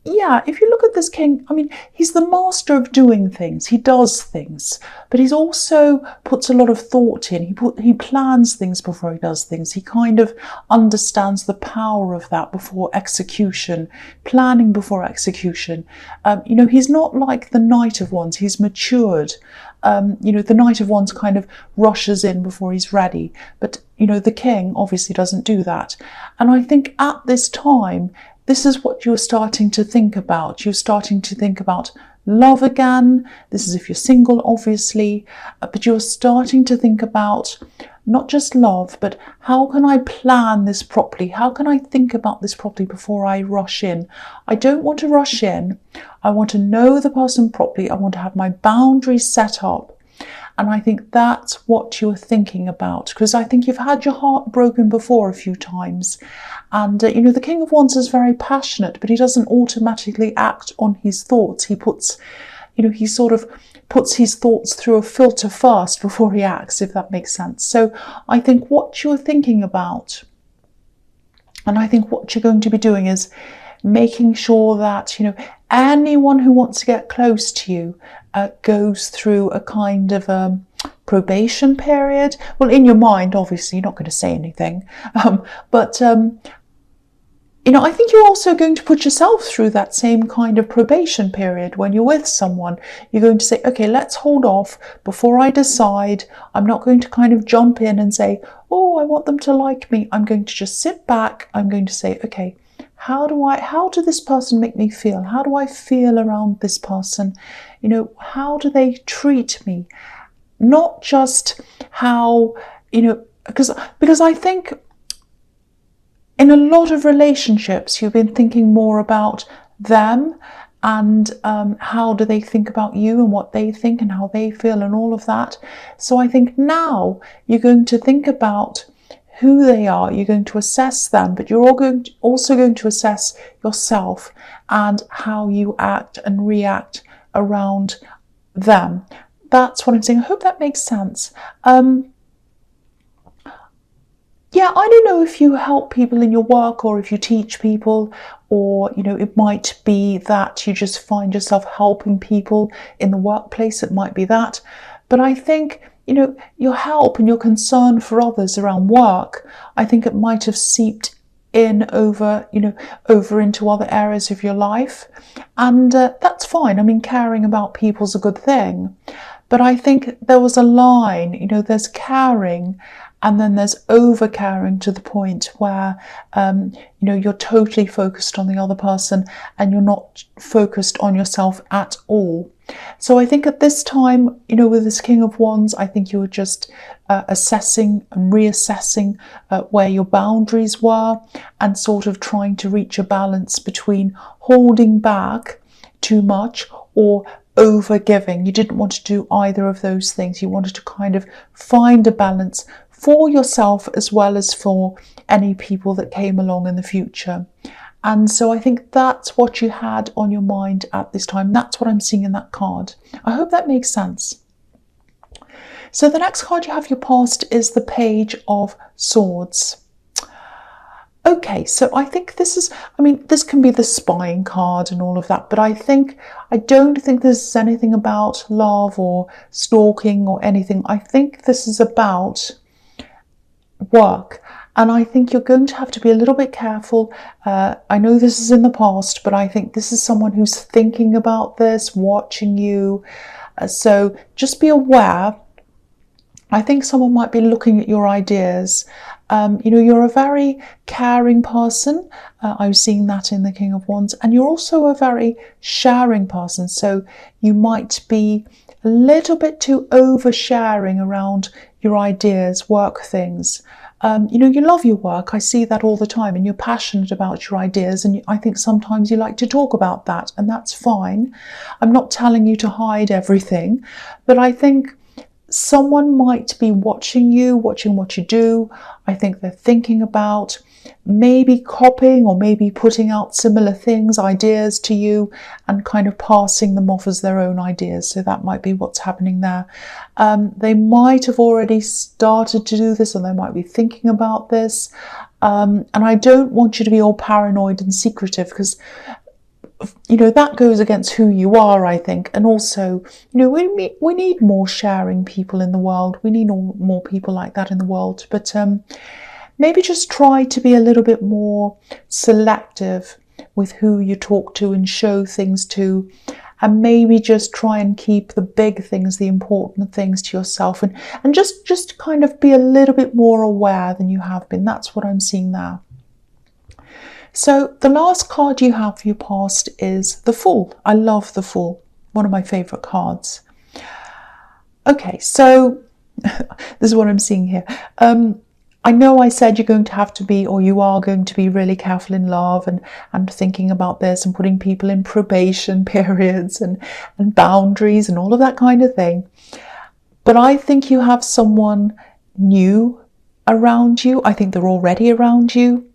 yeah, if you look at this king, I mean, he's the master of doing things. He does things, but he's also puts a lot of thought in. He plans things before he does things. He kind of understands the power of that before execution, planning before execution. He's not like the Knight of Wands. He's matured. The Knight of Wands kind of rushes in before he's ready. But, the king obviously doesn't do that. And I think at this time, this is what you're starting to think about. You're starting to think about love again. This is if you're single, obviously, but you're starting to think about not just love, but how can I plan this properly? How can I think about this properly before I rush in? I don't want to rush in. I want to know the person properly. I want to have my boundaries set up. And I think that's what you're thinking about, because I think you've had your heart broken before a few times. And, the King of Wands is very passionate, but he doesn't automatically act on his thoughts. He sort of puts his thoughts through a filter first before he acts, if that makes sense. So I think what you're thinking about, and I think what you're going to be doing is making sure that, anyone who wants to get close to you goes through a kind of probation period. Well, in your mind, obviously, you're not going to say anything. But I think you're also going to put yourself through that same kind of probation period when you're with someone. You're going to say, okay, let's hold off before I decide. I'm not going to kind of jump in and say, oh, I want them to like me. I'm going to just sit back. I'm going to say, okay, how do this person make me feel? How do I feel around this person? How do they treat me? Not just how, because I think in a lot of relationships, you've been thinking more about them and how do they think about you and what they think and how they feel and all of that. So I think now you're going to think about who they are, you're going to assess them, but you're also going to assess yourself and how you act and react around them. That's what I'm saying. I hope that makes sense. Yeah, I don't know if you help people in your work or if you teach people, or, it might be that you just find yourself helping people in the workplace. It might be that. But I think, your help and your concern for others around work, I think it might have seeped in over into other areas of your life. And that's fine. I mean, caring about people's a good thing. But I think there was a line, there's caring and then there's over caring to the point where, you're totally focused on the other person and you're not focused on yourself at all. So I think at this time, with this King of Wands, I think you were just assessing and reassessing where your boundaries were and sort of trying to reach a balance between holding back too much or over giving. You didn't want to do either of those things. You wanted to kind of find a balance for yourself as well as for any people that came along in the future. And so I think that's what you had on your mind at this time. That's what I'm seeing in that card. I hope that makes sense. So the next card you have your past is the Page of Swords. Okay, so I think this can be the spying card and all of that, but I don't think this is anything about love or stalking or anything. I think this is about work. And I think you're going to have to be a little bit careful. I know this is in the past, but I think this is someone who's thinking about this, watching you. So just be aware. I think someone might be looking at your ideas. You're a very caring person. I'm seeing that in the King of Wands. And you're also a very sharing person. So you might be a little bit too oversharing around your ideas, work things. You love your work. I see that all the time, and you're passionate about your ideas. And I think sometimes you like to talk about that, and that's fine. I'm not telling you to hide everything, but I think someone might be watching what you do. I think they're thinking about maybe copying or maybe putting out similar things, ideas to you, and kind of passing them off as their own ideas. So that might be what's happening there. They might have already started to do this, or they might be thinking about this. And I don't want you to be all paranoid and secretive, because that goes against who you are, I think. And also, we need more sharing people in the world. We need more people like that in the world. But maybe just try to be a little bit more selective with who you talk to and show things to. And maybe just try and keep the big things, the important things to yourself. And just kind of be a little bit more aware than you have been. That's what I'm seeing there. So the last card you have for your past is the Fool. I love the Fool. One of my favourite cards. Okay, so this is what I'm seeing here. I know I said you're going to have to be, or you are going to be really careful in love and thinking about this and putting people in probation periods and boundaries and all of that kind of thing. But I think you have someone new around you. I think they're already around you.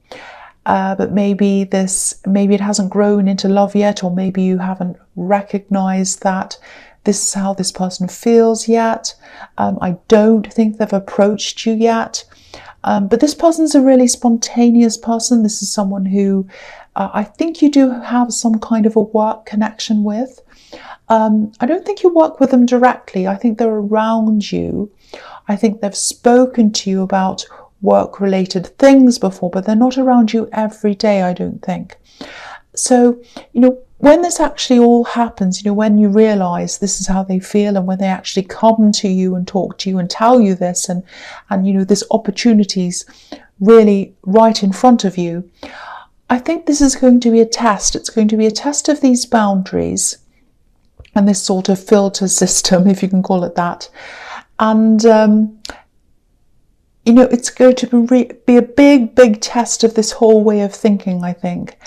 But maybe it hasn't grown into love yet, or maybe you haven't recognized that this is how this person feels yet. I don't think they've approached you yet. But this person's a really spontaneous person. This is someone who I think you do have some kind of a work connection with. I don't think you work with them directly. I think they're around you. I think they've spoken to you about work-related things before, but they're not around you every day, I don't think. So, when this actually all happens, when you realise this is how they feel, and when they actually come to you and talk to you and tell you this, and this opportunity's really right in front of you, I think this is going to be a test. It's going to be a test of these boundaries and this sort of filter system, if you can call it that. And it's going to be a big test of this whole way of thinking, I think.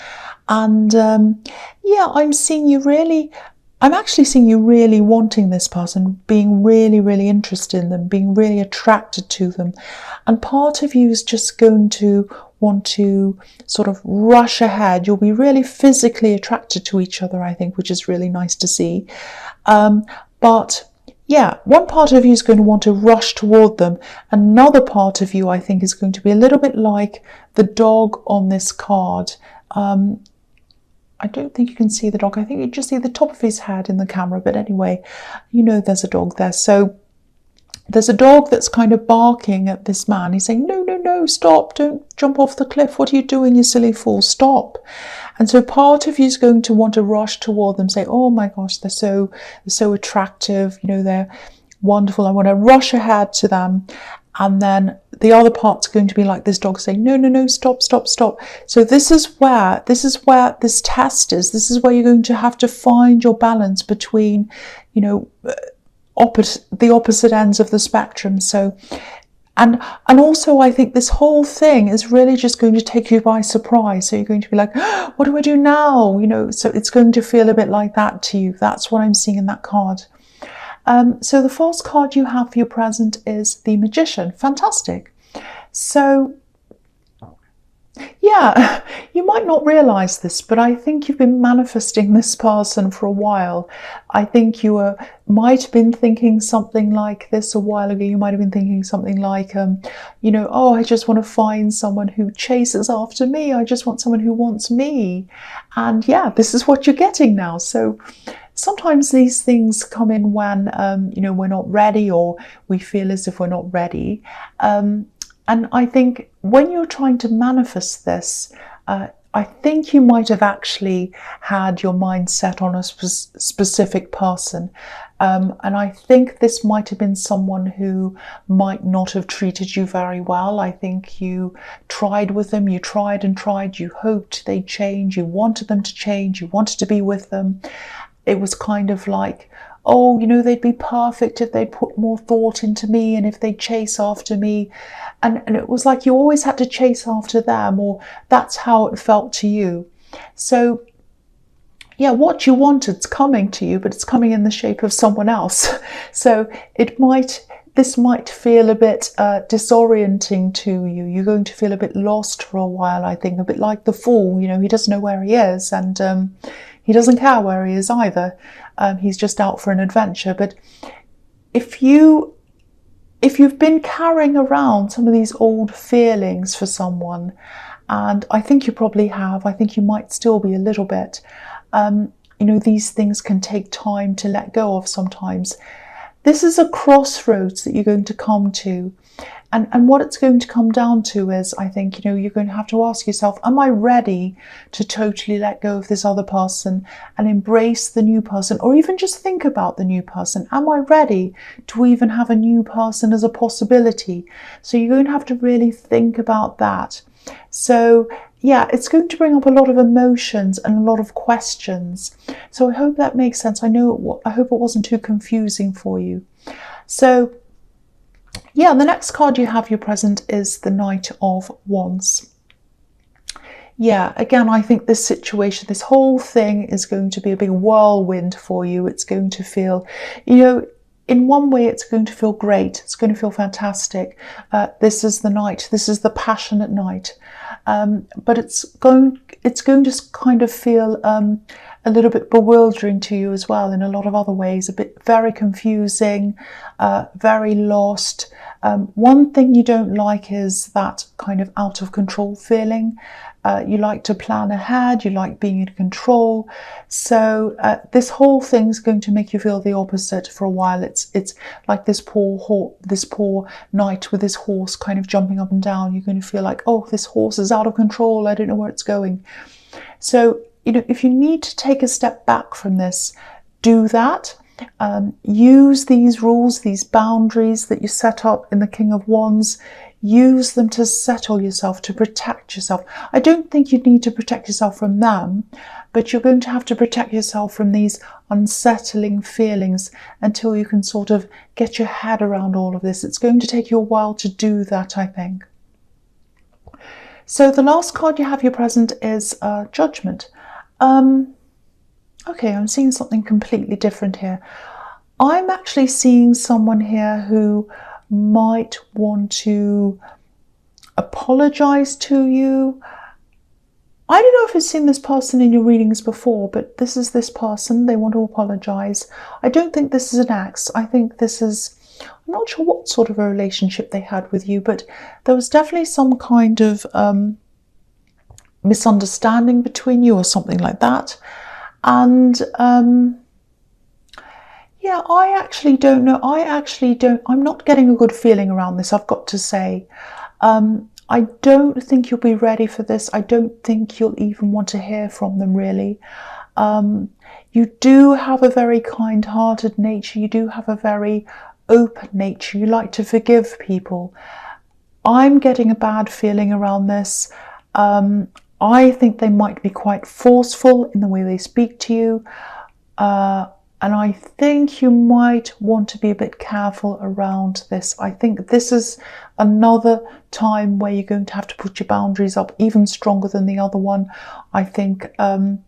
And I'm actually seeing you really wanting this person, being really, really interested in them, being really attracted to them. And part of you is just going to want to sort of rush ahead. You'll be really physically attracted to each other, I think, which is really nice to see. But one part of you is going to want to rush toward them. Another part of you, I think, is going to be a little bit like the dog on this card. I don't think you can see the dog. I think you just see the top of his head in the camera. But anyway, there's a dog there. So there's a dog that's kind of barking at this man. He's saying, no, stop. Don't jump off the cliff. What are you doing, you silly fool? Stop. And so part of you is going to want to rush toward them, say, oh my gosh, they're so attractive. They're wonderful. I want to rush ahead to them. And then the other part's going to be like this dog saying, no, stop. So this is where this test is. This is where you're going to have to find your balance between, the opposite ends of the spectrum. So, and also I think this whole thing is really just going to take you by surprise. So you're going to be like, oh, what do I do now? So it's going to feel a bit like that to you. That's what I'm seeing in that card. So the first card you have for your present is the Magician. Fantastic. So, you might not realise this, but I think you've been manifesting this person for a while. I think you might have been thinking something like this a while ago. You might have been thinking something like, oh, I just want to find someone who chases after me. I just want someone who wants me. And this is what you're getting now. So sometimes these things come in when, we're not ready, or we feel as if we're not ready. And I think when you're trying to manifest this, I think you might have actually had your mind set on a specific person. And I think this might have been someone who might not have treated you very well. I think you tried with them, you tried and tried, you hoped they'd change, you wanted them to change, you wanted to be with them. It was kind of like, oh, they'd be perfect if they'd put more thought into me and if they'd chase after me. And it was like you always had to chase after them, or that's how it felt to you. So, what you wanted's coming to you, but it's coming in the shape of someone else. So this might feel a bit disorienting to you. You're going to feel a bit lost for a while, I think, a bit like the Fool. He doesn't know where he is, and he doesn't care where he is either. He's just out for an adventure. But if you've been carrying around some of these old feelings for someone, and I think you probably have, I think you might still be a little bit, You know, these things can take time to let go of sometimes. This is a crossroads that you're going to come to. And what it's going to come down to is, I think, you know, you're going to have to ask yourself, am I ready to totally let go of this other person and embrace the new person, or even just think about the new person? Am I ready to even have a new person as a possibility? So you're going to have to really think about that. So yeah, it's going to bring up a lot of emotions and a lot of questions. So I hope that makes sense. I hope it wasn't too confusing for you. So yeah, the next card you have your present is the Knight of Wands. Yeah, again, I think this situation, this whole thing is going to be a big whirlwind for you. It's going to feel, you know, in one way it's going to feel great. It's going to feel fantastic. This is the Knight. This is the passionate Knight. But it's going to kind of feel a little bit bewildering to you as well in a lot of other ways. Very confusing, very lost. One thing you don't like is that kind of out of control feeling. You like to plan ahead, you like being in control. So this whole thing's going to make you feel the opposite for a while. It's like this poor knight with his horse kind of jumping up and down. You're going to feel like, oh, this horse is out of control. I don't know where it's going. So, you know, if you need to take a step back from this, do that. Use these rules, these boundaries that you set up in the King of Wands. Use them to settle yourself, to protect yourself. I don't think you need to protect yourself from them, but you're going to have to protect yourself from these unsettling feelings until you can sort of get your head around all of this. It's going to take you a while to do that, I think. So the last card you have your present is Judgment. Okay, I'm seeing something completely different here. I'm actually seeing someone here who might want to apologize to you. I don't know if you've seen this person in your readings before, but this is this person. They want to apologize. I don't think this is an ex. I think this is, I'm not sure what sort of a relationship they had with you, but there was definitely some kind of misunderstanding between you or something like that. And yeah, I actually don't know. I'm not getting a good feeling around this, I've got to say. I don't think you'll be ready for this. I don't think you'll even want to hear from them, really. You do have a very kind-hearted nature. You do have a very open nature. You like to forgive people. I'm getting a bad feeling around this. I think they might be quite forceful in the way they speak to you. And I think you might want to be a bit careful around this. I think this is another time where you're going to have to put your boundaries up even stronger than the other one. I think, you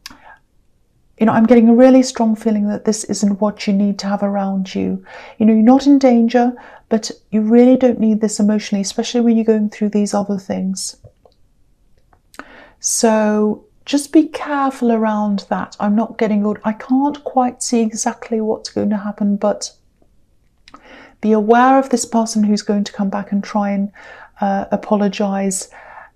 know, I'm getting a really strong feeling that this isn't what you need to have around you. You know, you're not in danger, but you really don't need this emotionally, especially when you're going through these other things. So just be careful around that. I'm not getting good. I can't quite see exactly what's going to happen, but be aware of this person who's going to come back and try and apologize.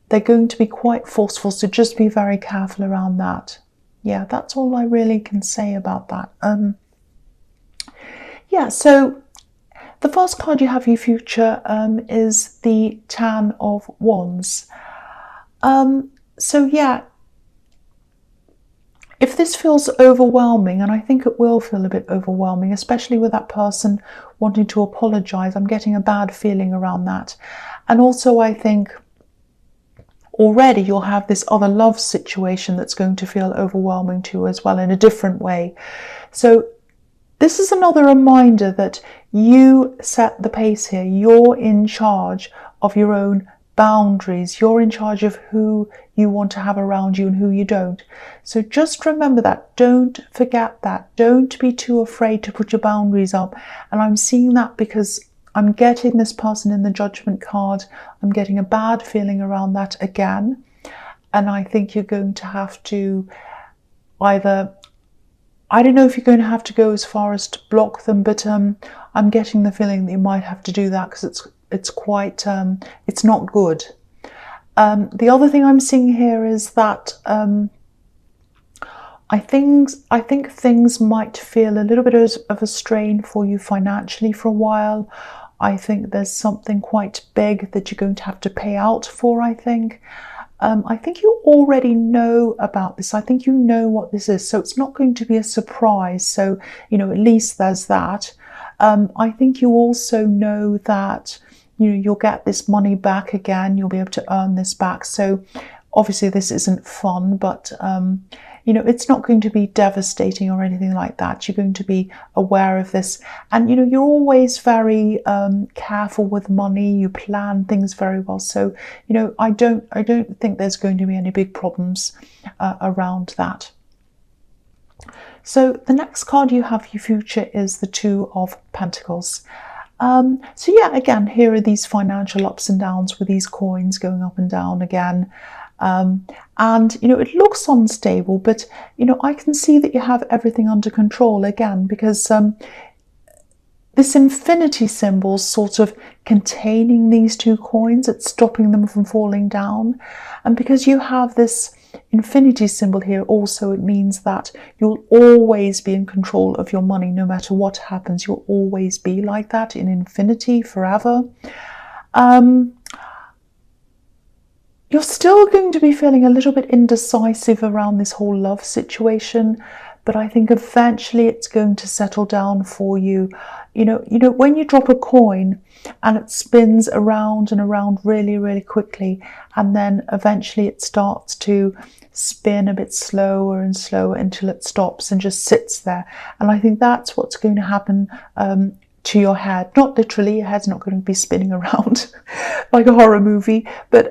They're going to be quite forceful, so just be very careful around that. Yeah, that's all I really can say about that. Yeah, so the first card you have for your future is the Ten of Wands. So yeah, if this feels overwhelming, and I think it will feel a bit overwhelming, especially with that person wanting to apologize, I'm getting a bad feeling around that. And also I think already you'll have this other love situation that's going to feel overwhelming to you as well in a different way. So this is another reminder that you set the pace here. You're in charge of your own boundaries. You're in charge of who you want to have around you and who you don't. So just remember that. Don't forget that. Don't be too afraid to put your boundaries up. And I'm seeing that because I'm getting this person in the Judgment card. I'm getting a bad feeling around that again. And I think you're going to have to either, I don't know if you're going to have to go as far as to block them, but I'm getting the feeling that you might have to do that because it's quite, it's not good. The other thing I'm seeing here is that I think things might feel a little bit of a strain for you financially for a while. I think there's something quite big that you're going to have to pay out for, I think. I think you already know about this. I think you know what this is, so it's not going to be a surprise. So, at least there's that. I think you also know that, you'll get this money back again. You'll be able to earn this back. So obviously this isn't fun, but it's not going to be devastating or anything like that. You're going to be aware of this, and you're always very careful with money. You plan things very well, so I don't think there's going to be any big problems around that. So the next card you have for your future is the Two of Pentacles. So yeah, again, here are these financial ups and downs with these coins going up and down again. And it looks unstable, but I can see that you have everything under control again, because this infinity symbol sort of containing these two coins, it's stopping them from falling down. And because you have this infinity symbol here, also it means that you'll always be in control of your money. No matter what happens, you'll always be like that in infinity forever. You're still going to be feeling a little bit indecisive around this whole love situation, but I think eventually it's going to settle down for you. When you drop a coin and it spins around and around really, really quickly, and then eventually it starts to spin a bit slower and slower until it stops and just sits there. And I think that's what's going to happen to your head. Not literally, your head's not going to be spinning around like a horror movie, but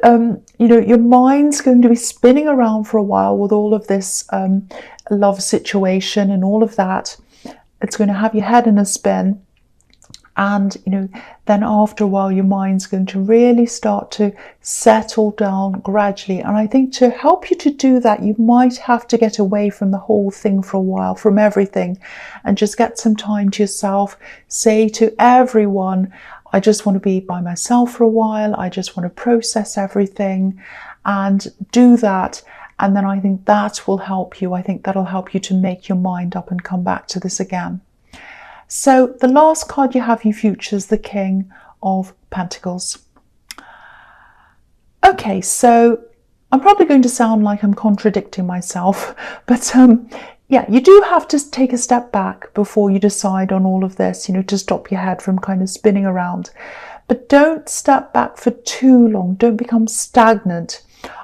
your mind's going to be spinning around for a while with all of this love situation and all of that. It's going to have your head in a spin, and then after a while your mind's going to really start to settle down gradually. And I think to help you to do that, you might have to get away from the whole thing for a while, from everything, and just get some time to yourself. Say to everyone, I just want to be by myself for a while. I just want to process everything, and do that. And then I think that will help you. I think that'll help you to make your mind up and come back to this again. So the last card you have your future is the King of Pentacles. Okay, so I'm probably going to sound like I'm contradicting myself, but yeah, you do have to take a step back before you decide on all of this, to stop your head from kind of spinning around. But don't step back for too long. Don't become stagnant.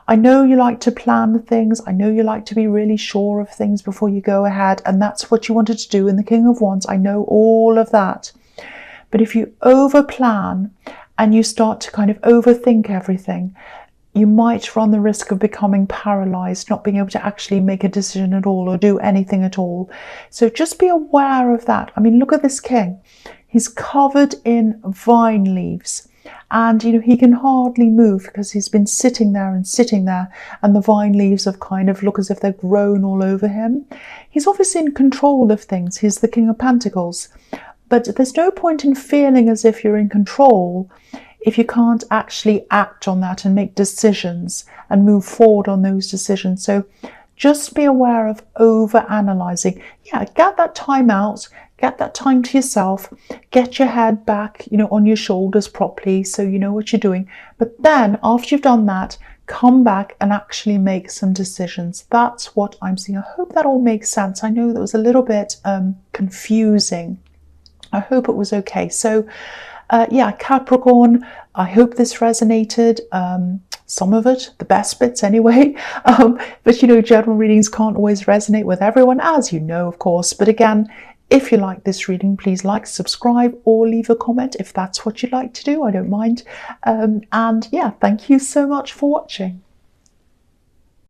I know you like to plan things. I know you like to be really sure of things before you go ahead. And that's what you wanted to do in the King of Wands. I know all of that. But if you over plan and you start to kind of overthink everything, you might run the risk of becoming paralyzed, not being able to actually make a decision at all or do anything at all. So just be aware of that. I mean, look at this king. He's covered in vine leaves. And he can hardly move because he's been sitting there, and the vine leaves have kind of look as if they're grown all over him. He's obviously in control of things. He's the King of Pentacles. But there's no point in feeling as if you're in control if you can't actually act on that and make decisions and move forward on those decisions. So just be aware of over-analysing. Yeah, get that time out. Get that time to yourself, get your head back, on your shoulders properly so you know what you're doing. But then after you've done that, come back and actually make some decisions. That's what I'm seeing. I hope that all makes sense. I know that was a little bit confusing. I hope it was okay. So yeah, Capricorn, I hope this resonated. Some of it, the best bits anyway. But general readings can't always resonate with everyone, as you know, of course. But again, if you like this reading, please like, subscribe, or leave a comment if that's what you'd like to do. I don't mind. And yeah, thank you so much for watching.